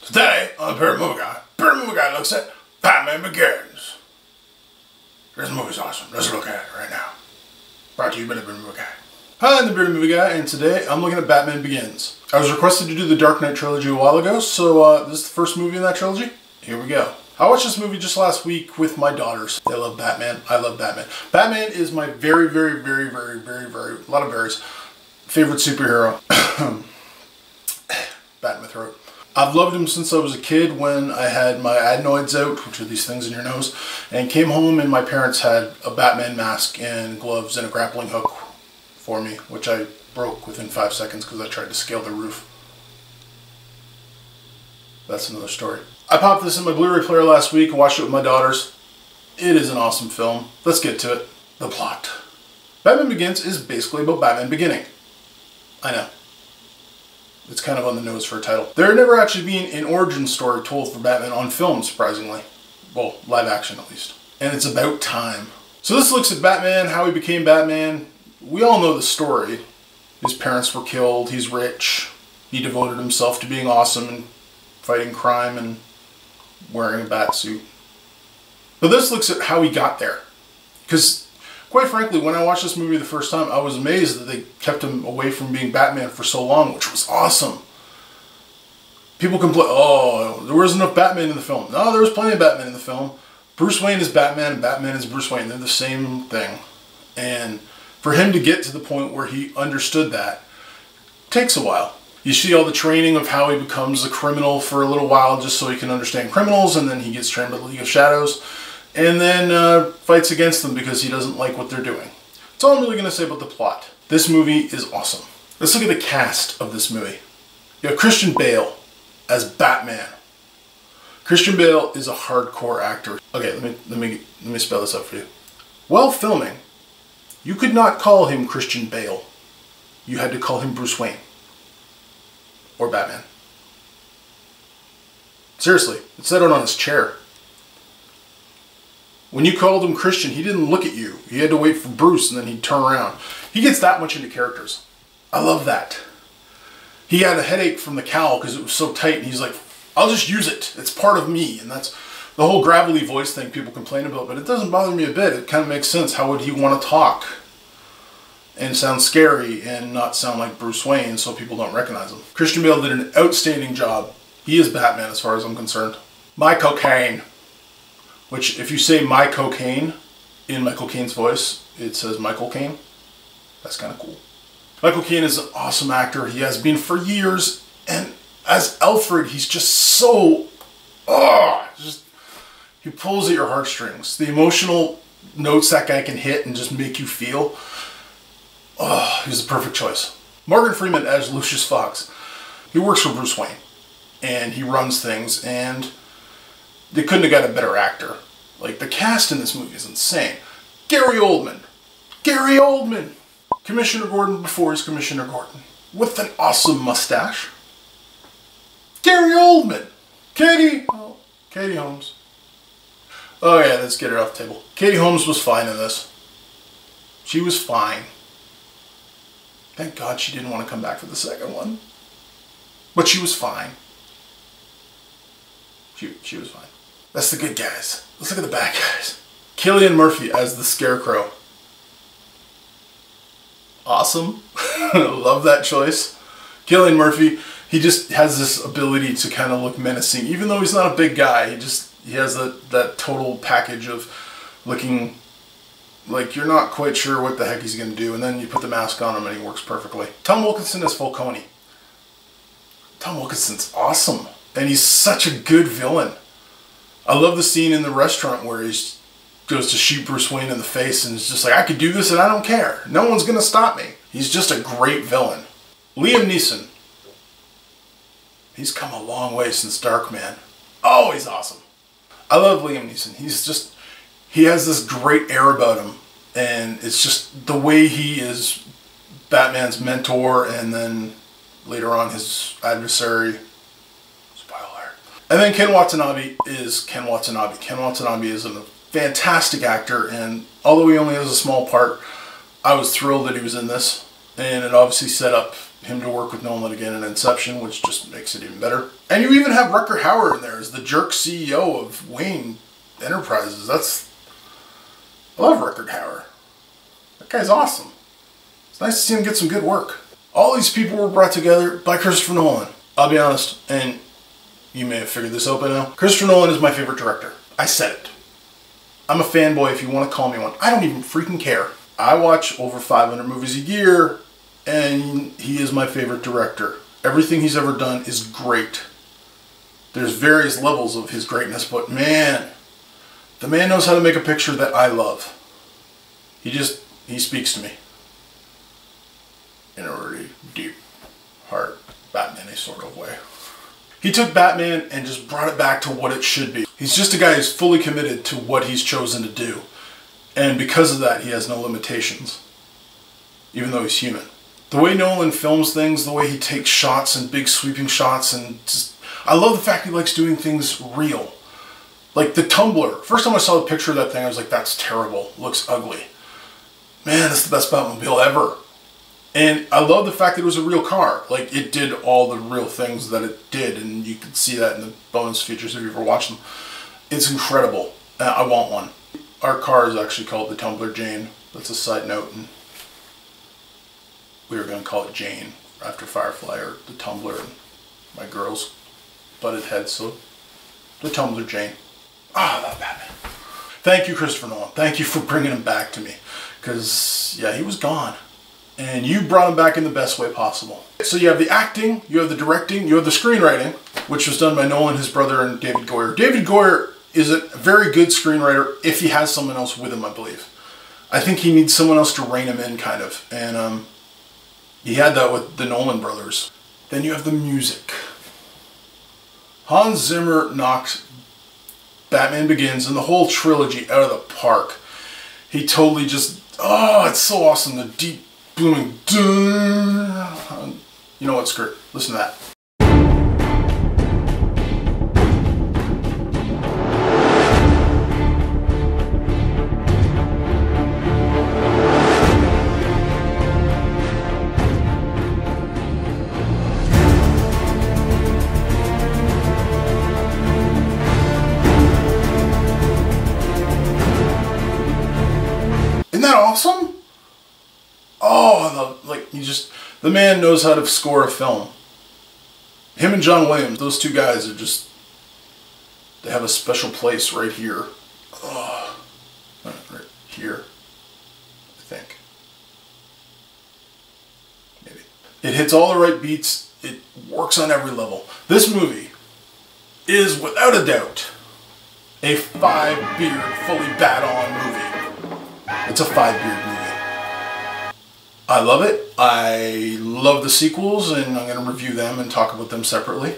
Today, on the Bearded Movie Guy looks at Batman Begins. This movie's awesome. Let's look at it right now. Brought to you by the Bearded Movie Guy. Hi, I'm the Bearded Movie Guy, and today I'm looking at Batman Begins. I was requested to do the Dark Knight trilogy a while ago, so this is the first movie in that trilogy. Here we go. I watched this movie just last week with my daughters. They love Batman. I love Batman. Batman is my very, a lot of berries, favorite superhero. Bat in my throat. I've loved him since I was a kid when I had my adenoids out, which are these things in your nose, and came home and my parents had a Batman mask and gloves and a grappling hook for me, which I broke within 5 seconds because I tried to scale the roof. That's another story. I popped this in my Blu-ray player last week and watched it with my daughters. It is an awesome film. Let's get to it. The plot. Batman Begins is basically about Batman beginning. I know. It's kind of on the nose for a title. There had never actually been an origin story told for Batman on film, surprisingly. Well, live action at least. And it's about time. So this looks at Batman, how he became Batman. We all know the story. His parents were killed, he's rich. He devoted himself to being awesome and fighting crime and wearing a bat suit. But this looks at how he got there. Because, quite frankly, when I watched this movie the first time, I was amazed that they kept him away from being Batman for so long, which was awesome. People complain, oh, there wasn't enough Batman in the film. No, there was plenty of Batman in the film. Bruce Wayne is Batman and Batman is Bruce Wayne. They're the same thing. And for him to get to the point where he understood that takes a while. You see all the training of how he becomes a criminal for a little while just so he can understand criminals, and then he gets trained by the League of Shadows, and then fights against them because he doesn't like what they're doing. That's all I'm really going to say about the plot. This movie is awesome. Let's look at the cast of this movie. You have Christian Bale as Batman. Christian Bale is a hardcore actor. Okay, let me spell this out for you. While filming, you could not call him Christian Bale. You had to call him Bruce Wayne. Or Batman. Seriously, it said it on his chair. When you called him Christian, he didn't look at you. He had to wait for Bruce and then he'd turn around. He gets that much into characters. I love that. He had a headache from the cowl because it was so tight, and he's like, I'll just use it. It's part of me. And that's the whole gravelly voice thing people complain about, but it doesn't bother me a bit. It kind of makes sense. How would he want to talk and sound scary and not sound like Bruce Wayne so people don't recognize him? Christian Bale did an outstanding job. He is Batman as far as I'm concerned. My cocaine. Which, if you say my cocaine in Michael Caine's voice, it says Michael Caine. That's kind of cool. Michael Caine is an awesome actor. He has been for years. And as Alfred, he's just so... he pulls at your heartstrings. The emotional notes that guy can hit and just make you feel... Oh, he's the perfect choice. Morgan Freeman as Lucius Fox. He works for Bruce Wayne. And he runs things, and they couldn't have got a better actor. Like, the cast in this movie is insane. Gary Oldman. Gary Oldman! Commissioner Gordon before he's Commissioner Gordon. With an awesome mustache. Gary Oldman! Katie Holmes. Oh yeah, let's get her off the table. Katie Holmes was fine in this. She was fine. Thank God she didn't want to come back for the second one. But she was fine. She was fine. That's the good guys. Let's look at the bad guys. Cillian Murphy as the Scarecrow. Awesome. Love that choice. Cillian Murphy, he just has this ability to kind of look menacing. Even though he's not a big guy, he has that total package of looking like you're not quite sure what the heck he's going to do, and then you put the mask on him and he works perfectly. Tom Wilkinson as Falcone. Tom Wilkinson's awesome, and he's such a good villain. I love the scene in the restaurant where he goes to shoot Bruce Wayne in the face and is just like, I could do this and I don't care. No one's going to stop me. He's just a great villain. Liam Neeson. He's come a long way since Darkman. Oh, he's awesome. I love Liam Neeson. He has this great air about him, and it's just the way he is Batman's mentor and then later on his adversary. Spoiler. And then Ken Watanabe is Ken Watanabe. Ken Watanabe is a fantastic actor, and although he only has a small part, I was thrilled that he was in this, and it obviously set up him to work with Nolan again in Inception, which just makes it even better. And you even have Rutger Hauer in there as the jerk CEO of Wayne Enterprises. I love Rutger Hauer. That guy's awesome. It's nice to see him get some good work. All these people were brought together by Christopher Nolan. I'll be honest, and you may have figured this out by now, Christopher Nolan is my favorite director. I said it. I'm a fanboy if you want to call me one. I don't even freaking care. I watch over 500 movies a year, and he is my favorite director. Everything he's ever done is great. There's various levels of his greatness, but man, the man knows how to make a picture that I love. He speaks to me in a really deep, heart, Batman-y sort of way. He took Batman and just brought it back to what it should be. He's just a guy who's fully committed to what he's chosen to do. And because of that, he has no limitations, even though he's human. The way Nolan films things, the way he takes shots and big sweeping shots, and just, I love the fact he likes doing things real. Like the tumbler. First time I saw the picture of that thing, I was like, that's terrible. It looks ugly. Man, that's the best Batmobile ever. And I love the fact that it was a real car. Like, it did all the real things that it did, and you can see that in the bonus features if you ever watch them. It's incredible. I want one. Our car is actually called the Tumbler Jane. That's a side note. And we were going to call it Jane after Firefly, or the Tumbler, and my girls butted heads, so the Tumbler Jane. Ah, I love Batman. Thank you, Christopher Nolan. Thank you for bringing him back to me. Because, yeah, he was gone. And you brought him back in the best way possible. So you have the acting, you have the directing, you have the screenwriting, which was done by Nolan, his brother, and David Goyer. David Goyer is a very good screenwriter if he has someone else with him, I believe. I think he needs someone else to rein him in, kind of. And he had that with the Nolan brothers. Then you have the music. Hans Zimmer knocked Batman Begins and the whole trilogy out of the park. He totally just, oh, it's so awesome. The deep, booming, you know what, screw it. Listen to that. Isn't that awesome? Oh, the man knows how to score a film. Him and John Williams, those two guys are just, they have a special place right here. Oh, right here, I think. Maybe. It hits all the right beats. It works on every level. This movie is, without a doubt, a 5-beard, fully bat-on movie. It's a 5-beard movie. I love it. I love the sequels, and I'm going to review them and talk about them separately.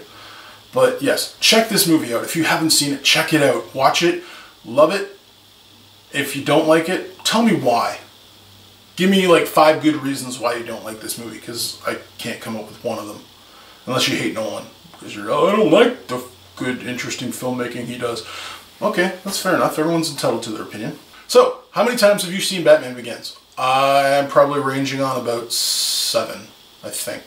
But yes, check this movie out. If you haven't seen it, check it out. Watch it. Love it. If you don't like it, tell me why. Give me like 5 good reasons why you don't like this movie, because I can't come up with one of them. Unless you hate Nolan. Because you're, oh, I don't like the good, interesting filmmaking he does. Okay, that's fair enough. Everyone's entitled to their opinion. So, how many times have you seen Batman Begins? I'm probably ranging on about 7, I think.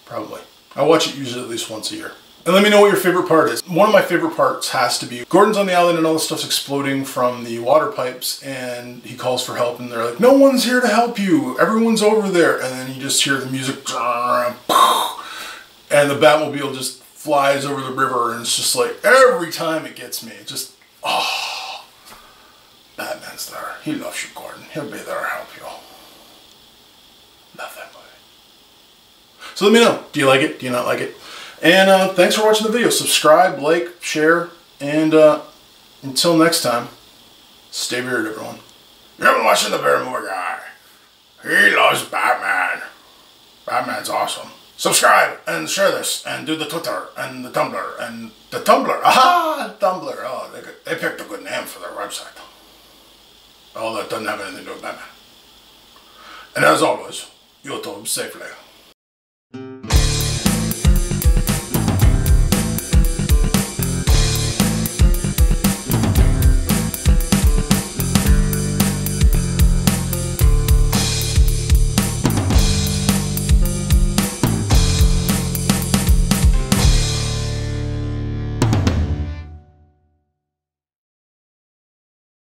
Probably. I watch it usually at least once a year. And let me know what your favorite part is. One of my favorite parts has to be Gordon's on the island and all the stuff's exploding from the water pipes, and he calls for help, and they're like, no one's here to help you. Everyone's over there. And then you just hear the music, and the Batmobile just flies over the river, and it's just like, every time it gets me. It just, oh. Batman's there. He loves you, Gordon. He'll be there to help you. Love that movie. So let me know. Do you like it? Do you not like it? And thanks for watching the video. Subscribe, like, share, and until next time, stay bearded, everyone. You've been watching the Bear Movie Guy. He loves Batman. Batman's awesome. Subscribe and share this and do the Twitter and the Tumblr and the Tumblr. Aha! Tumblr. Oh, they picked a good name for their website. All that doesn't have anything to do with Batman. And as always, YouTube safely.